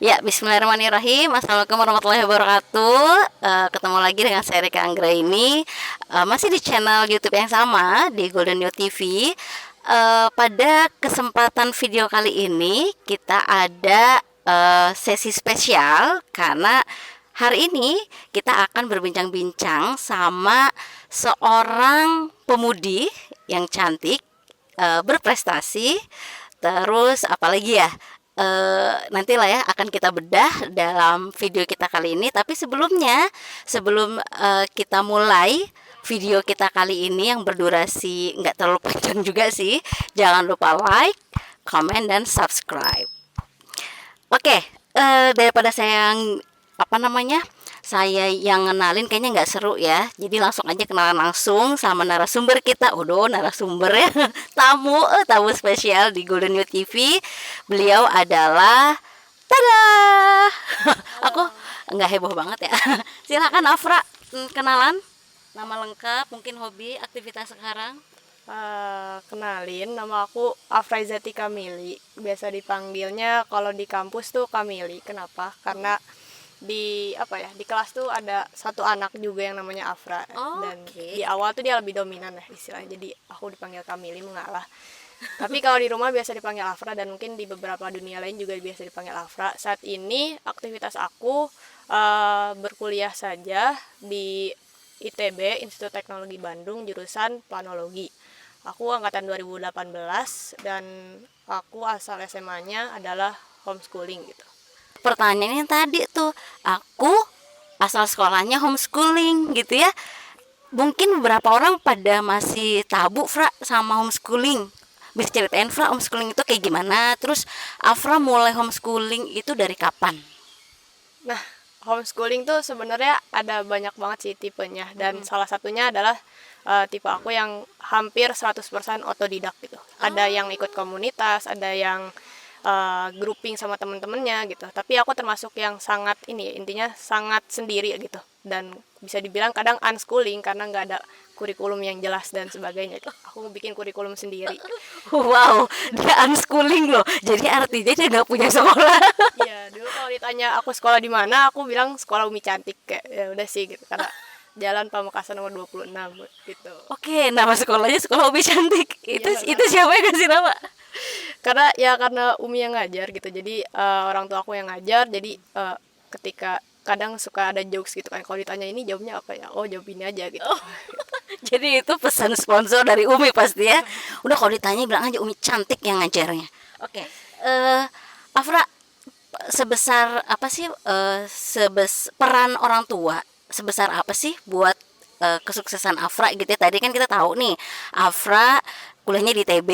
Ya, bismillahirrahmanirrahim. Assalamualaikum warahmatullahi wabarakatuh. Ketemu lagi dengan saya Rika Anggra ini. Masih di channel YouTube yang sama, di Golden New TV. Pada kesempatan video kali ini, kita ada sesi spesial. Karena hari ini kita akan berbincang-bincang sama seorang pemudi yang cantik, berprestasi. Terus apalagi ya, nantilah ya akan kita bedah dalam video kita kali ini. Tapi sebelumnya, sebelum kita mulai video kita kali ini yang berdurasi nggak terlalu panjang juga sih, jangan lupa like, comment, dan subscribe. Oke, daripada saya yang apa namanya, saya yang ngenalin kayaknya nggak seru ya. Jadi langsung aja kenalan langsung sama narasumber kita. Udah narasumber ya, tamu spesial di Golden Youth TV. Beliau adalah tada. Aku nggak heboh banget ya. Silakan Afra, kenalan, nama lengkap, mungkin hobi, aktivitas sekarang. Kenalin, nama aku Afraizati Kamili. Biasa dipanggilnya kalau di kampus tuh Kamili. Kenapa? Karena di kelas tuh ada satu anak juga yang namanya Afra. Dan di awal tuh dia lebih dominan ya istilahnya. Jadi aku dipanggil Kamili mengalah. Tapi kalau di rumah biasa dipanggil Afra, dan mungkin di beberapa dunia lain juga biasa dipanggil Afra. Saat ini aktivitas aku berkuliah saja di ITB, Institut Teknologi Bandung, jurusan Planologi. Aku angkatan 2018 dan aku asal SMA-nya adalah homeschooling gitu. Pertanyaannya tadi tuh, aku asal sekolahnya homeschooling gitu ya. Mungkin beberapa orang pada masih tabu Fra sama homeschooling. Bisa ceritain Fra, homeschooling itu kayak gimana? Terus Afra mulai homeschooling itu dari kapan? Nah, homeschooling tuh sebenarnya ada banyak banget sih tipenya, dan salah satunya adalah tipe aku yang hampir 100% otodidak gitu. Ada yang ikut komunitas, ada yang grouping sama temen-temennya gitu. Tapi aku termasuk yang sangat ini ya, intinya sangat sendiri gitu. Dan bisa dibilang kadang unschooling karena nggak ada kurikulum yang jelas dan sebagainya. Aku bikin kurikulum sendiri. Wow, dia unschooling loh. Jadi artinya dia nggak punya sekolah. Iya, dulu kalau ditanya aku sekolah di mana, aku bilang sekolah Umi Cantik, kayak ya udah sih gitu. Karena Jalan Pamekasan nomor 26 gitu. Oke, nama sekolahnya Sekolah Ubi Cantik. Itu Iya, itu siapa yang kasih nama? karena Umi yang ngajar gitu. Jadi orang tua aku yang ngajar. Jadi ketika kadang suka ada jokes gitu kan, kalau ditanya ini jawabnya apa ya, oh jawab ini aja gitu. Jadi itu pesan sponsor dari Umi pasti ya. Udah kalau ditanya bilang aja Umi Cantik yang ngajarnya. Oke. Afra, sebesar apa sih peran orang tua sebesar apa sih buat kesuksesan Afra gitu ya? Tadi kan kita tahu nih Afra kuliahnya di TB,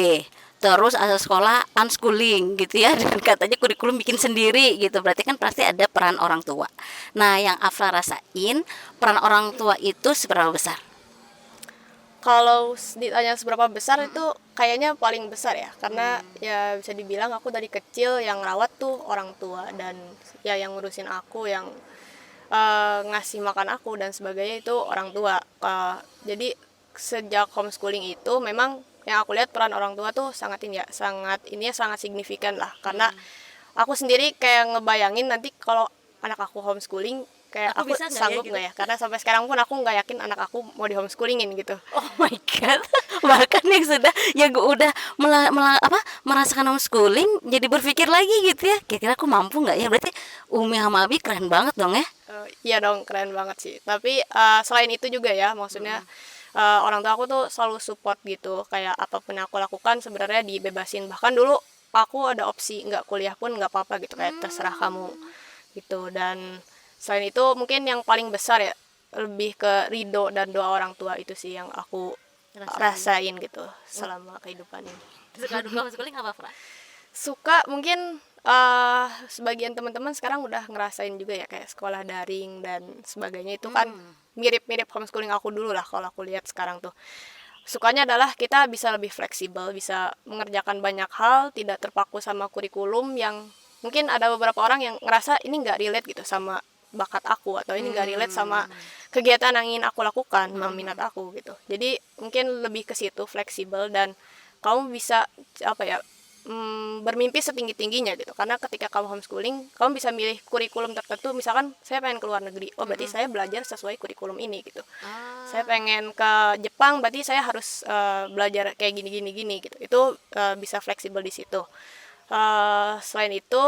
terus asal sekolah unschooling gitu ya, dan katanya kurikulum bikin sendiri gitu. Berarti kan pasti ada peran orang tua. Nah, yang Afra rasain, peran orang tua itu seberapa besar? Kalau ditanya seberapa besar, itu kayaknya paling besar ya, karena ya bisa dibilang aku dari kecil yang rawat tuh orang tua, dan ya yang ngurusin aku, yang ngasih makan aku dan sebagainya itu orang tua. Jadi sejak homeschooling itu memang yang aku lihat peran orang tua tuh sangat ini ya, sangat signifikan lah, karena aku sendiri kayak ngebayangin nanti kalau anak aku homeschooling, kayak aku Bisa nggak ya sanggup gitu? nggak ya, karena sampai sekarang pun aku nggak yakin anak aku mau di homeschoolingin gitu. Oh my god. Bahkan yang sudah yang udah merasakan homeschooling jadi berpikir lagi gitu ya. Kira-kira aku mampu nggak ya? Berarti Umi sama Abi keren banget dong ya. Iya dong, keren banget sih. Tapi selain itu juga ya, maksudnya orang tua aku tuh selalu support gitu. Kayak apapun yang aku lakukan sebenarnya dibebasin. Bahkan dulu aku ada opsi nggak kuliah pun nggak apa-apa gitu, kayak terserah kamu gitu. Dan selain itu mungkin yang paling besar ya, lebih ke ridho dan doa orang tua, itu sih yang aku rasain gitu selama kehidupan ini. Suka duka homeschooling apa, Fra? Suka mungkin sebagian teman-teman sekarang udah ngerasain juga ya, kayak sekolah daring dan sebagainya, itu kan mirip-mirip homeschooling aku dulu lah. Kalau aku lihat sekarang tuh sukanya adalah kita bisa lebih fleksibel, bisa mengerjakan banyak hal, tidak terpaku sama kurikulum yang mungkin ada beberapa orang yang ngerasa ini nggak relate gitu sama bakat aku, atau ini nggak relate sama kegiatan yang ingin aku lakukan, minat aku gitu. Jadi mungkin lebih ke situ, fleksibel, dan kamu bisa apa ya, bermimpi setinggi-tingginya gitu. Karena ketika kamu homeschooling, kamu bisa milih kurikulum tertentu. Misalkan saya pengen ke luar negeri, oh berarti saya belajar sesuai kurikulum ini gitu. Saya pengen ke Jepang, berarti saya harus belajar kayak gini gitu. Itu bisa fleksibel di situ. Selain itu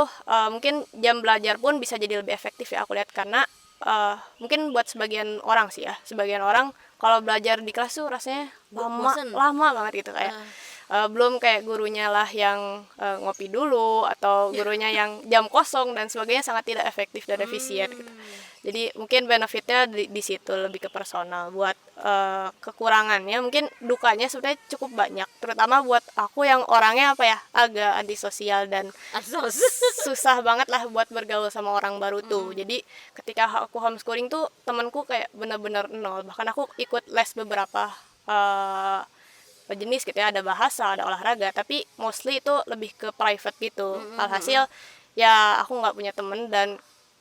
mungkin jam belajar pun bisa jadi lebih efektif ya aku lihat, karena mungkin buat sebagian orang sih ya, sebagian orang kalau belajar di kelas tuh rasanya lama banget gitu, kayak belum kayak gurunya lah yang ngopi dulu, atau gurunya yang jam kosong dan sebagainya, sangat tidak efektif dan efisien gitu. Jadi mungkin benefitnya di situ lebih ke personal. Buat kekurangannya mungkin dukanya sebenarnya cukup banyak, terutama buat aku yang orangnya agak antisosial dan susah banget lah buat bergaul sama orang baru tuh. Jadi ketika aku homeschooling tuh temanku kayak bener-bener nol, bahkan aku ikut les beberapa jenis gitu ya, ada bahasa, ada olahraga, tapi mostly itu lebih ke private gitu. Alhasil ya aku nggak punya temen, dan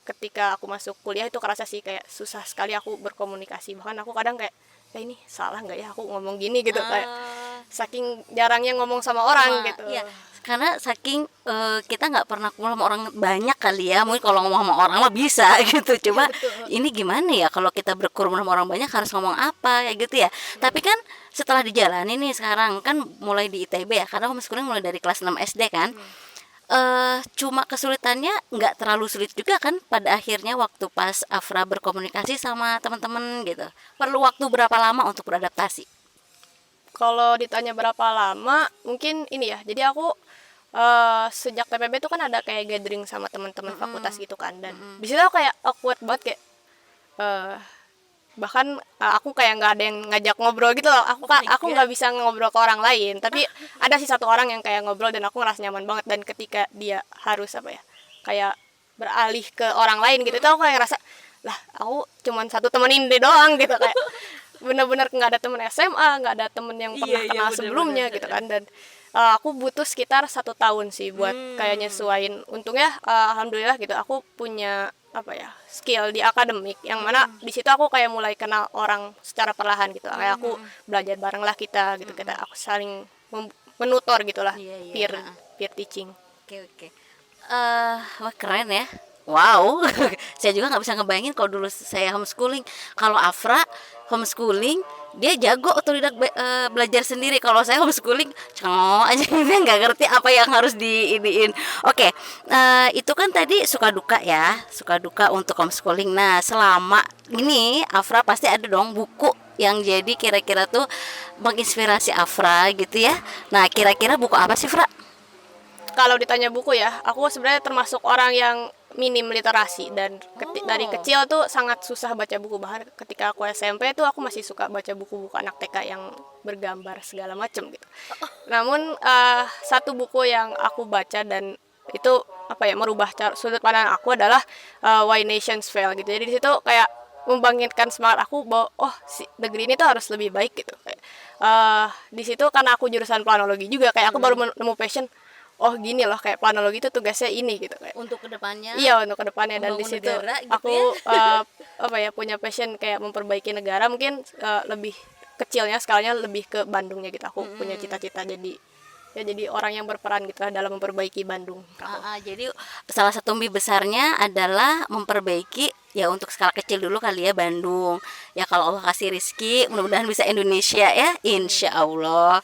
ketika aku masuk kuliah itu kerasa sih kayak susah sekali aku berkomunikasi. Bahkan aku kadang kayak ini salah nggak ya aku ngomong gini gitu, kayak saking jarangnya ngomong sama orang gitu. Iya, karena saking kita nggak pernah kumpul sama orang banyak kali ya. Mungkin kalau ngomong sama orang mah bisa gitu, coba ini gimana ya kalau kita berkerumun sama orang banyak harus ngomong apa ya gitu ya. Tapi kan setelah dijalani nih sekarang kan mulai di ITB ya, karena homeschooling mulai dari kelas 6 SD kan. Cuma kesulitannya nggak terlalu sulit juga kan pada akhirnya waktu pas Afra berkomunikasi sama teman-teman gitu. Perlu waktu berapa lama untuk beradaptasi? Kalau ditanya berapa lama, mungkin ini ya. Jadi aku sejak TPB itu kan ada kayak gathering sama teman-teman fakultas gitu kan, dan di situ aku kayak awkward banget, kayak bahkan aku kayak nggak ada yang ngajak ngobrol gitu loh. Aku nggak bisa ngobrol ke orang lain, tapi ada sih satu orang yang kayak ngobrol dan aku ngerasa nyaman banget. Dan ketika dia harus kayak beralih ke orang lain gitu, itu aku kayak ngerasa lah aku cuman satu temen ini doang gitu, kayak bener-bener nggak ada temen SMA, nggak ada temen yang pernah kenal sebelumnya gitu kan. Dan aku butuh sekitar 1 tahun sih buat kayak nyesuain. Untungnya alhamdulillah gitu, aku punya skill di akademik, yang mana di situ aku kayak mulai kenal orang secara perlahan gitu. Kayak aku belajar bareng lah kita gitu, kita aku saling menutor gitulah, peer teaching. Oke. Wah keren ya. Wow, saya juga nggak bisa ngebayangin kalau dulu saya homeschooling. Kalau Afra homeschooling, dia jago otodidak belajar sendiri. Kalau saya homeschooling, cengok aja dia nggak ngerti apa yang harus diiniin. Oke, itu kan tadi suka duka ya, suka duka untuk homeschooling. Nah, selama ini Afra pasti ada dong buku yang jadi kira-kira tuh menginspirasi Afra gitu ya. Nah, kira-kira buku apa sih, Fra? Kalau ditanya buku ya, aku sebenarnya termasuk orang yang minim literasi, dan dari kecil tuh sangat susah baca buku. Bahkan ketika aku SMP tuh aku masih suka baca buku-buku anak TK yang bergambar segala macam gitu. Namun satu buku yang aku baca dan itu merubah sudut pandang aku adalah Why Nations Fail gitu. Jadi di situ kayak membangkitkan semangat aku bahwa negeri ini tuh harus lebih baik gitu. Kayak, di situ karena aku jurusan planologi juga, kayak aku baru nemu passion. Oh gini loh, kayak planologi itu tugasnya ini gitu, kayak Untuk kedepannya? Iya, untuk kedepannya. Dan di situ gitu aku ya? punya passion kayak memperbaiki negara. Mungkin lebih kecilnya skalanya lebih ke Bandungnya gitu. Aku punya cita-cita jadi orang yang berperan gitu lah dalam memperbaiki Bandung. Jadi salah satu mimpi besarnya adalah memperbaiki ya untuk skala kecil dulu kali ya Bandung. Ya kalau Allah kasih rezeki mudah-mudahan bisa Indonesia ya, insya Allah.